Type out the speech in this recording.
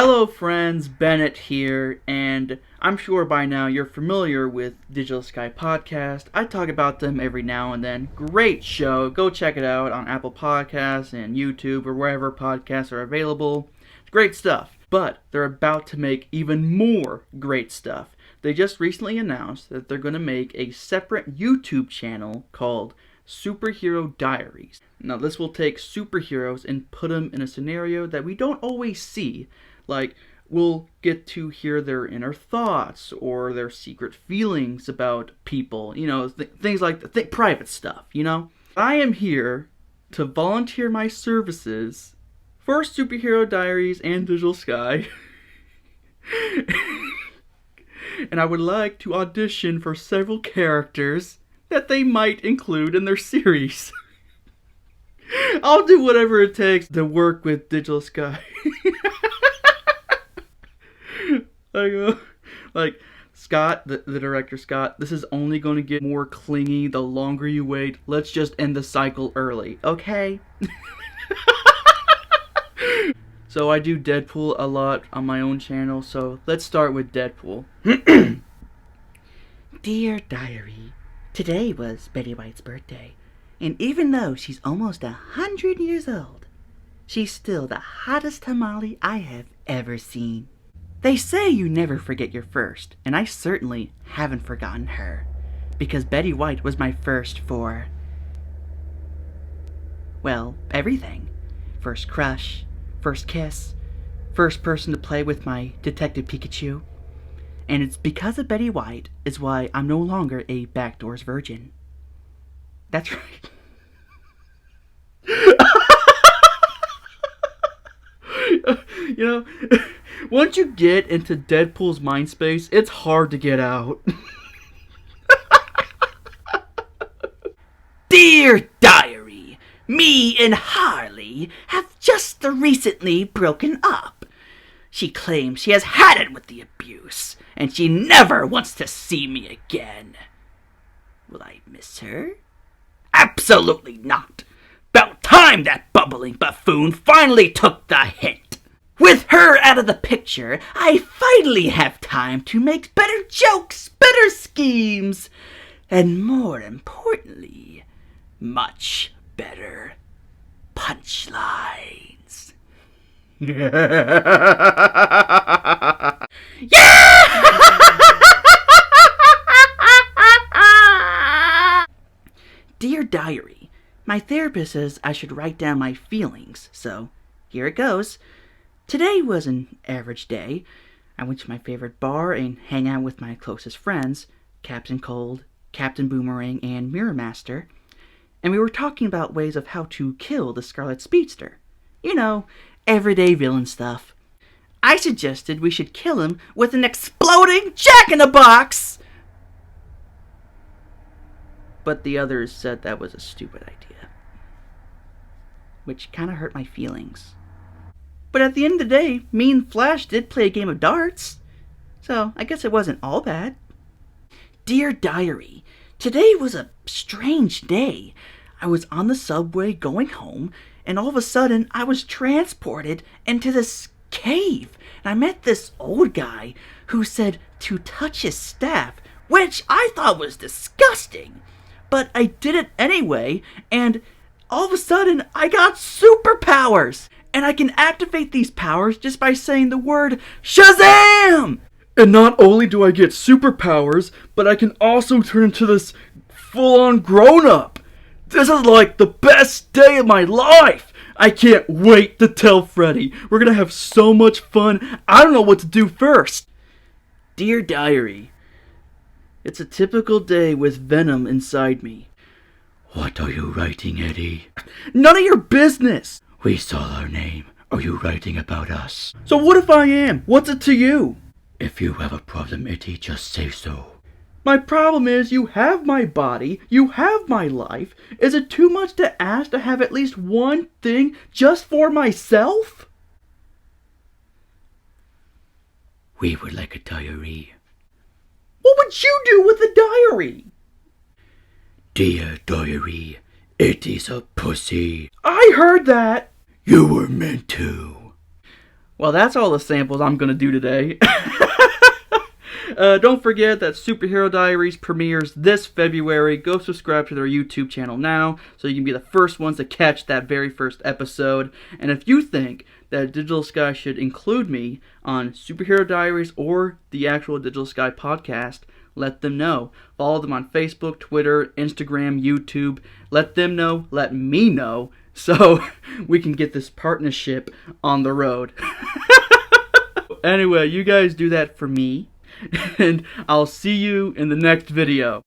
Hello friends, Bennett here, and I'm sure by now you're familiar with Digital Sky Podcast. I talk about them every now and then. Great show. Go check it out on Apple Podcasts and YouTube or wherever podcasts are available. It's great stuff. But they're about to make even more great stuff. They just recently announced that they're going to make a separate YouTube channel called Superhero Diaries. Now this will take superheroes and put them in a scenario that we don't always see. Like, we'll get to hear their inner thoughts or their secret feelings about people, things like private stuff, I am here to volunteer my services for Superhero Diaries and Digital Sky. And I would like to audition for several characters that they might include in their series. I'll do whatever it takes to work with Digital Sky. Like Scott, the director Scott, this is only going to get more clingy the longer you wait. Let's just end the cycle early, okay? So I do Deadpool a lot on my own channel, so let's start with Deadpool. Dear Diary, today was Betty White's birthday, and even though she's almost 100 years old, she's still the hottest tamale I have ever seen. They say you never forget your first, and I certainly haven't forgotten her, because Betty White was my first for, well, everything. First crush, first kiss, first person to play with my Detective Pikachu. And it's because of Betty White is why I'm no longer a backdoors virgin. That's right. Once you get into Deadpool's mind space, it's hard to get out. Dear Diary, me and Harley have just recently broken up. She claims she has had it with the abuse, and she never wants to see me again. Will I miss her? Absolutely not. About time that bubbling buffoon finally took the hint. With her out of the picture, I finally have time to make better jokes, better schemes, and more importantly, much better punchlines. Yeah! Dear Diary, my therapist says I should write down my feelings, so here it goes. Today was an average day. I went to my favorite bar and hang out with my closest friends, Captain Cold, Captain Boomerang, and Mirror Master, and we were talking about ways of how to kill the Scarlet Speedster. Everyday villain stuff. I suggested we should kill him with an exploding jack-in-a-box! But the others said that was a stupid idea, which kind of hurt my feelings. But at the end of the day, me and Flash did play a game of darts, so I guess it wasn't all bad. Dear Diary, today was a strange day. I was on the subway going home, and all of a sudden I was transported into this cave, and I met this old guy who said to touch his staff, which I thought was disgusting. But I did it anyway, and all of a sudden I got superpowers! And I can activate these powers just by saying the word Shazam! And not only do I get superpowers, but I can also turn into this full-on grown-up. This is like the best day of my life. I can't wait to tell Freddy. We're gonna have so much fun. I don't know what to do first. Dear Diary, it's a typical day with venom inside me. What are you writing, Eddie? None of your business! We saw our name. Are you writing about us? So what if I am? What's it to you? If you have a problem, Eddie, just say so. My problem is you have my body, you have my life. Is it too much to ask to have at least one thing just for myself? We would like a diary. What would you do with a diary? Dear Diary, it is a pussy. I heard that. You were meant to. Well, that's all the samples I'm gonna do today. Don't forget that Superhero Diaries premieres this February. Go subscribe to their YouTube channel now so you can be the first ones to catch that very first episode. And if you think that Digital Sky should include me on Superhero Diaries or the actual Digital Sky podcast, let them know. Follow them on Facebook, Twitter, Instagram, YouTube. Let them know, let me know, so we can get this partnership on the road. Anyway, you guys do that for me, and I'll see you in the next video.